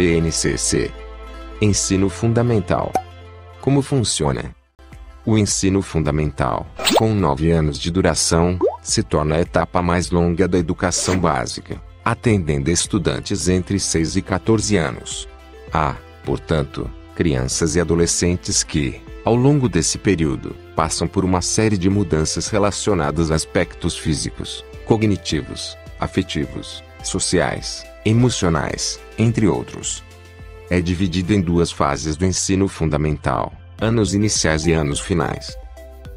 BNCC. Ensino Fundamental. Como funciona? O ensino fundamental, com 9 anos de duração, se torna a etapa mais longa da educação básica, atendendo estudantes entre 6 e 14 anos. Há, portanto, crianças e adolescentes que, ao longo desse período, passam por uma série de mudanças relacionadas a aspectos físicos, cognitivos, afetivos, sociais, emocionais, entre outros. É dividido em 2 fases do ensino fundamental: anos iniciais e anos finais.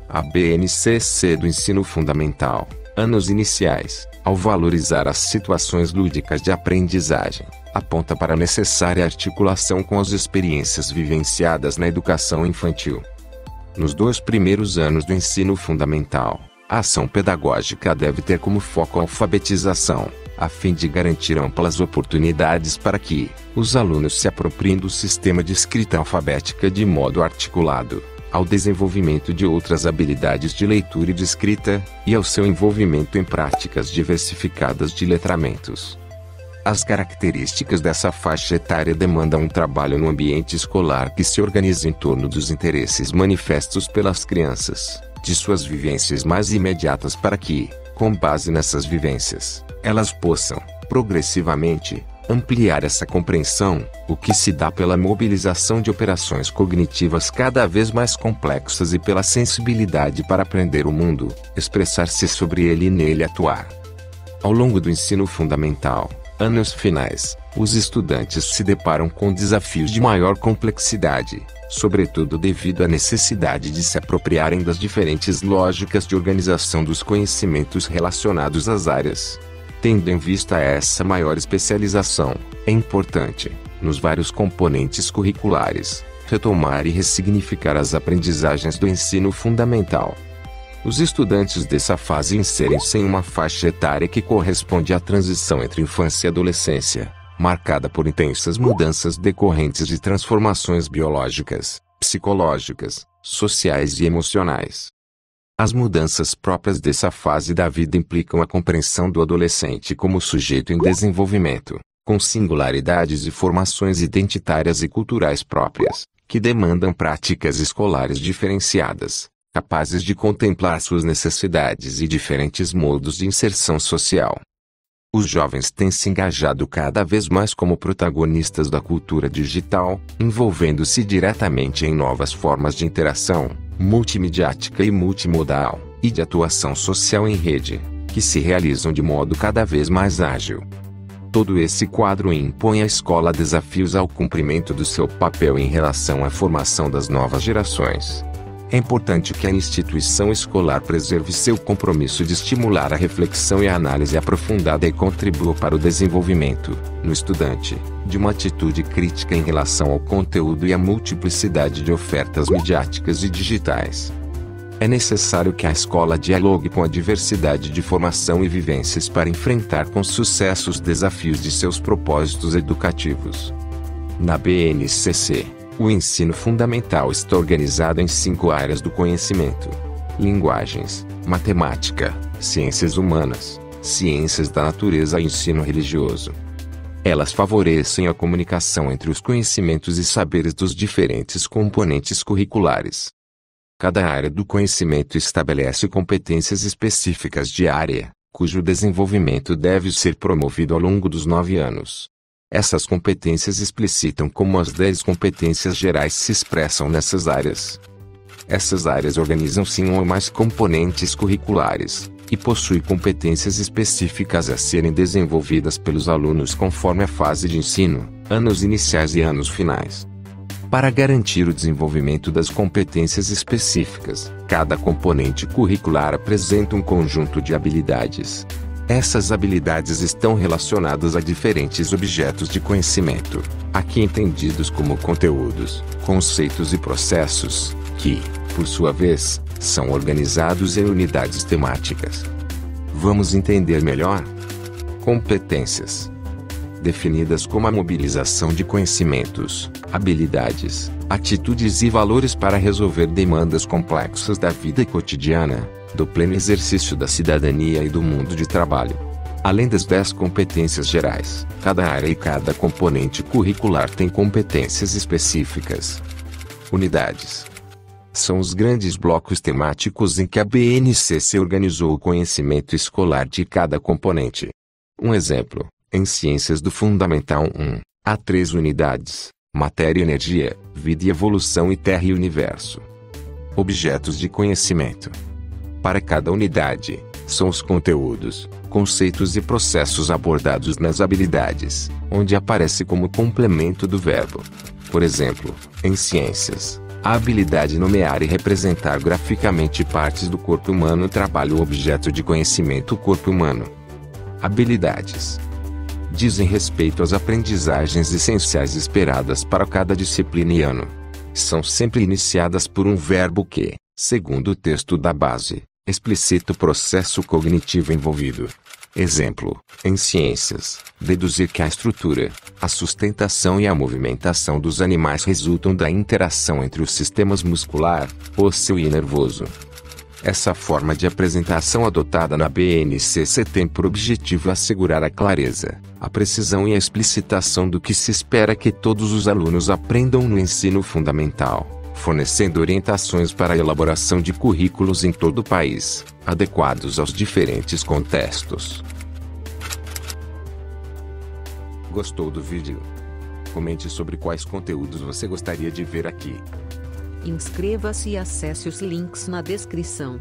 A BNCC do ensino fundamental, anos iniciais, ao valorizar as situações lúdicas de aprendizagem, aponta para a necessária articulação com as experiências vivenciadas na educação infantil. Nos 2 primeiros anos do ensino fundamental, a ação pedagógica deve ter como foco a alfabetização, a fim de garantir amplas oportunidades para que os alunos se apropriem do sistema de escrita alfabética de modo articulado, ao desenvolvimento de outras habilidades de leitura e de escrita, e ao seu envolvimento em práticas diversificadas de letramentos. As características dessa faixa etária demandam um trabalho no ambiente escolar que se organiza em torno dos interesses manifestos pelas crianças, de suas vivências mais imediatas para que, com base nessas vivências, elas possam, progressivamente, ampliar essa compreensão, o que se dá pela mobilização de operações cognitivas cada vez mais complexas e pela sensibilidade para aprender o mundo, expressar-se sobre ele e nele atuar. Ao longo do ensino fundamental, anos finais, os estudantes se deparam com desafios de maior complexidade, sobretudo devido à necessidade de se apropriarem das diferentes lógicas de organização dos conhecimentos relacionados às áreas. Tendo em vista essa maior especialização, é importante, nos vários componentes curriculares, retomar e ressignificar as aprendizagens do ensino fundamental. Os estudantes dessa fase inserem-se em uma faixa etária que corresponde à transição entre infância e adolescência, marcada por intensas mudanças decorrentes de transformações biológicas, psicológicas, sociais e emocionais. As mudanças próprias dessa fase da vida implicam a compreensão do adolescente como sujeito em desenvolvimento, com singularidades e formações identitárias e culturais próprias, que demandam práticas escolares diferenciadas, capazes de contemplar suas necessidades e diferentes modos de inserção social. Os jovens têm se engajado cada vez mais como protagonistas da cultura digital, envolvendo-se diretamente em novas formas de interação, multimediática e multimodal, e de atuação social em rede, que se realizam de modo cada vez mais ágil. Todo esse quadro impõe à escola desafios ao cumprimento do seu papel em relação à formação das novas gerações. É importante que a instituição escolar preserve seu compromisso de estimular a reflexão e a análise aprofundada e contribua para o desenvolvimento, no estudante, de uma atitude crítica em relação ao conteúdo e à multiplicidade de ofertas midiáticas e digitais. É necessário que a escola dialogue com a diversidade de formação e vivências para enfrentar com sucesso os desafios de seus propósitos educativos. Na BNCC, o ensino fundamental está organizado em 5 áreas do conhecimento: linguagens, matemática, ciências humanas, ciências da natureza e ensino religioso. Elas favorecem a comunicação entre os conhecimentos e saberes dos diferentes componentes curriculares. Cada área do conhecimento estabelece competências específicas de área, cujo desenvolvimento deve ser promovido ao longo dos 9 anos. Essas competências explicitam como as 10 competências gerais se expressam nessas áreas. Essas áreas organizam-se em um ou mais componentes curriculares, e possuem competências específicas a serem desenvolvidas pelos alunos conforme a fase de ensino, anos iniciais e anos finais. Para garantir o desenvolvimento das competências específicas, cada componente curricular apresenta um conjunto de habilidades. Essas habilidades estão relacionadas a diferentes objetos de conhecimento, aqui entendidos como conteúdos, conceitos e processos, que, por sua vez, são organizados em unidades temáticas. Vamos entender melhor? Competências. Definidas como a mobilização de conhecimentos, habilidades, atitudes e valores para resolver demandas complexas da vida cotidiana, do pleno exercício da cidadania e do mundo de trabalho. Além das 10 competências gerais, cada área e cada componente curricular tem competências específicas. Unidades são os grandes blocos temáticos em que a BNCC organizou o conhecimento escolar de cada componente. Um exemplo, em Ciências do Fundamental 1, há 3 unidades: Matéria e Energia, Vida e Evolução e Terra e Universo. Objetos de conhecimento. Para cada unidade, são os conteúdos, conceitos e processos abordados nas habilidades, onde aparece como complemento do verbo. Por exemplo, em Ciências, a habilidade nomear e representar graficamente partes do corpo humano trabalha o objeto de conhecimento corpo humano. Habilidades dizem respeito às aprendizagens essenciais esperadas para cada disciplina e ano. São sempre iniciadas por um verbo que, segundo o texto da base, explicita o processo cognitivo envolvido. Exemplo, em Ciências, deduzir que a estrutura, a sustentação e a movimentação dos animais resultam da interação entre os sistemas muscular, ósseo e nervoso. Essa forma de apresentação adotada na BNCC tem por objetivo assegurar a clareza, a precisão e a explicitação do que se espera que todos os alunos aprendam no ensino fundamental, fornecendo orientações para a elaboração de currículos em todo o país, adequados aos diferentes contextos. Gostou do vídeo? Comente sobre quais conteúdos você gostaria de ver aqui. Inscreva-se e acesse os links na descrição.